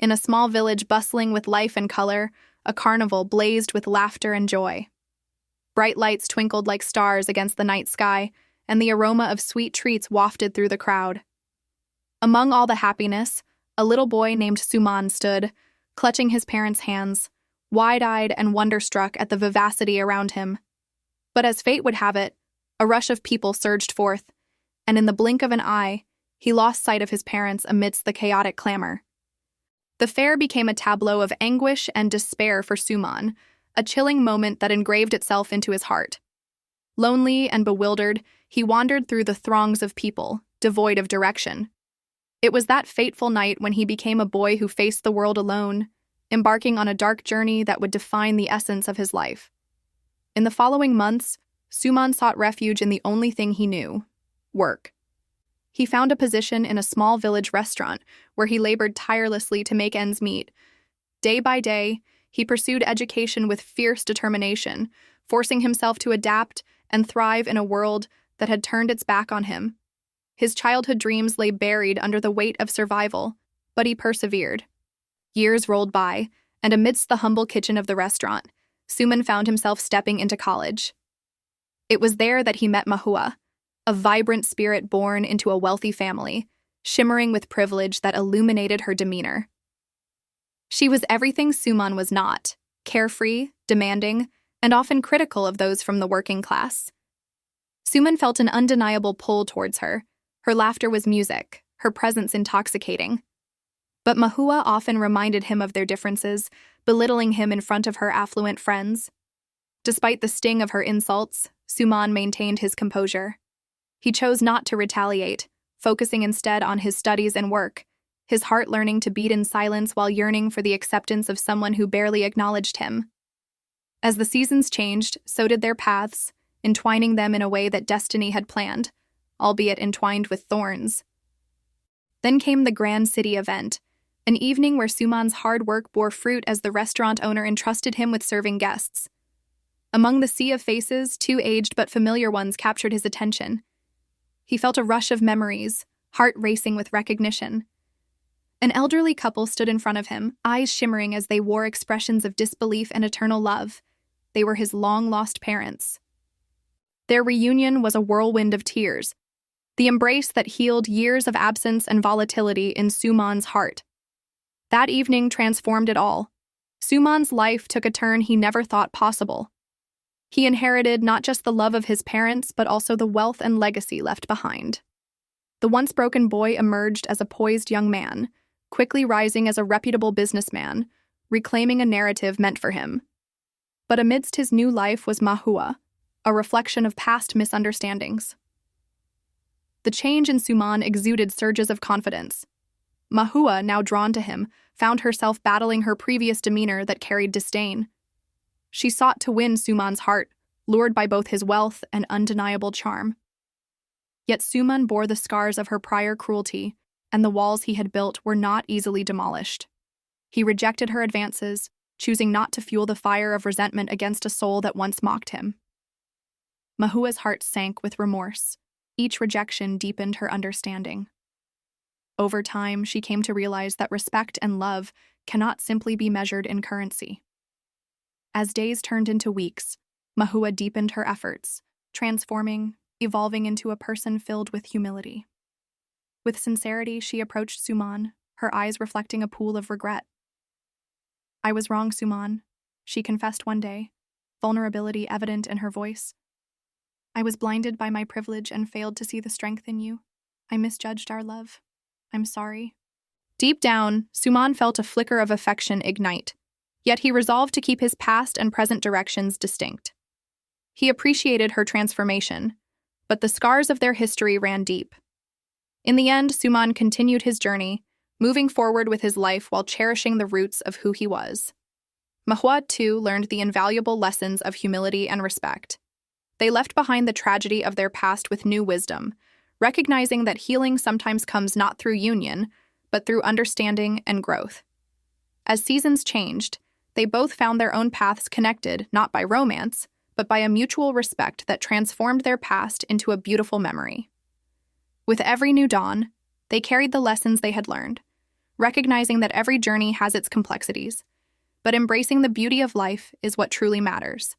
In a small village bustling with life and color, a carnival blazed with laughter and joy. Bright lights twinkled like stars against the night sky, and the aroma of sweet treats wafted through the crowd. Among all the happiness, a little boy named Suman stood, clutching his parents' hands, wide-eyed and wonderstruck at the vivacity around him. But as fate would have it, a rush of people surged forth, and in the blink of an eye, he lost sight of his parents amidst the chaotic clamor. The fair became a tableau of anguish and despair for Suman, a chilling moment that engraved itself into his heart. Lonely and bewildered, he wandered through the throngs of people, devoid of direction. It was that fateful night when he became a boy who faced the world alone, embarking on a dark journey that would define the essence of his life. In the following months, Suman sought refuge in the only thing he knew: work. He found a position in a small village restaurant where he labored tirelessly to make ends meet. Day by day, he pursued education with fierce determination, forcing himself to adapt and thrive in a world that had turned its back on him. His childhood dreams lay buried under the weight of survival, but he persevered. Years rolled by, and amidst the humble kitchen of the restaurant, Suman found himself stepping into college. It was there that he met Mahua, a vibrant spirit born into a wealthy family, shimmering with privilege that illuminated her demeanor. She was everything Suman was not: carefree, demanding, and often critical of those from the working class. Suman felt an undeniable pull towards her. Her laughter was music, her presence intoxicating. But Mahua often reminded him of their differences, belittling him in front of her affluent friends. Despite the sting of her insults, Suman maintained his composure. He chose not to retaliate, focusing instead on his studies and work, his heart learning to beat in silence while yearning for the acceptance of someone who barely acknowledged him. As the seasons changed, so did their paths, entwining them in a way that destiny had planned, albeit entwined with thorns. Then came the grand city event, an evening where Suman's hard work bore fruit as the restaurant owner entrusted him with serving guests. Among the sea of faces, 2 aged but familiar ones captured his attention. He felt a rush of memories, heart racing with recognition. An elderly couple stood in front of him, eyes shimmering as they wore expressions of disbelief and eternal love. They were his long-lost parents. Their reunion was a whirlwind of tears, the embrace that healed years of absence and volatility in Suman's heart. That evening transformed it all. Suman's life took a turn he never thought possible. He inherited not just the love of his parents, but also the wealth and legacy left behind. The once broken boy emerged as a poised young man, quickly rising as a reputable businessman, reclaiming a narrative meant for him. But amidst his new life was Mahua, a reflection of past misunderstandings. The change in Suman exuded surges of confidence. Mahua, now drawn to him, found herself battling her previous demeanor that carried disdain. She sought to win Suman's heart, lured by both his wealth and undeniable charm. Yet Suman bore the scars of her prior cruelty, and the walls he had built were not easily demolished. He rejected her advances, choosing not to fuel the fire of resentment against a soul that once mocked him. Mahua's heart sank with remorse. Each rejection deepened her understanding. Over time, she came to realize that respect and love cannot simply be measured in currency. As days turned into weeks, Mahua deepened her efforts, transforming, evolving into a person filled with humility. With sincerity, she approached Suman, her eyes reflecting a pool of regret. "I was wrong, Suman," she confessed one day, vulnerability evident in her voice. "I was blinded by my privilege and failed to see the strength in you. I misjudged our love. I'm sorry." Deep down, Suman felt a flicker of affection ignite, yet he resolved to keep his past and present directions distinct. He appreciated her transformation, but the scars of their history ran deep. In the end, Suman continued his journey, moving forward with his life while cherishing the roots of who he was. Mahua, too, learned the invaluable lessons of humility and respect. They left behind the tragedy of their past with new wisdom, recognizing that healing sometimes comes not through union, but through understanding and growth. As seasons changed, they both found their own paths connected not by romance, but by a mutual respect that transformed their past into a beautiful memory. With every new dawn, they carried the lessons they had learned, recognizing that every journey has its complexities. But embracing the beauty of life is what truly matters.